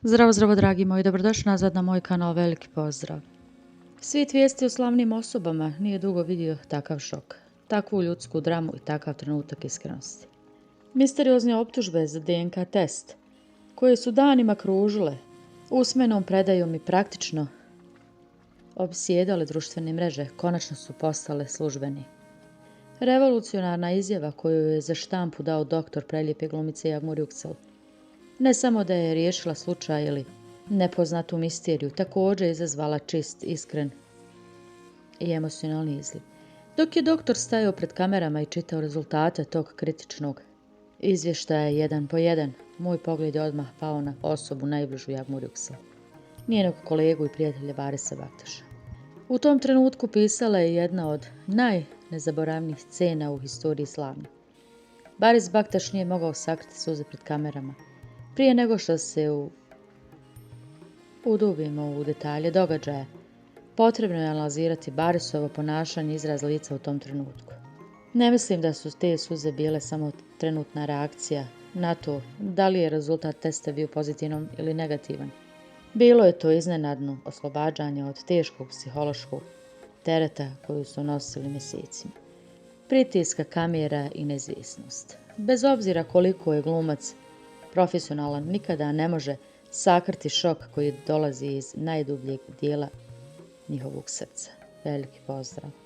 Zdravo dragi moji, dobrodošli nazad na moj kanal, veliki pozdrav. Svijet vijesti o slavnim osobama nije dugo vidio takav šok, takvu ljudsku dramu i takav trenutak iskrenosti. Misteriozne optužbe za DNK test, koje su danima kružile, usmenom predajom i praktično opsjedale društvene mreže, konačno su postale službeni. Revolucionarna izjava koju je za štampu dao doktor prelijepe glumice Jagmur Yüksel ne samo da je riješila slučaj ili nepoznatu misteriju, također je izazvala čist, iskren i emocionalni izliv. Dok je doktor stajao pred kamerama i čitao rezultate tog kritičnog izvještaja jedan po jedan, moj pogled je odmah pao na osobu najbližu Jagmur Yüksel, njenog kolegu i prijatelja Barisa Baktaša. U tom trenutku pisala je jedna od najnezaboravnijih scena u historiji slavne. Baris Baktaš nije mogao sakriti suze pred kamerama. Prije nego što se udubimo u detalje događaja, potrebno je analizirati Barisovo ponašanje i izraz lica u tom trenutku. Ne mislim da su te suze bile samo trenutna reakcija na to da li je rezultat testa bio pozitivan ili negativan. Bilo je to iznenadno oslobađanje od teškog psihološkog tereta koju su nosili mjesecima. Pritiska kamera i neizvjesnost. Bez obzira koliko je glumac profesionalan, nikada ne može sakriti šok koji dolazi iz najdubljeg dijela njihovog srca. Veliki pozdrav!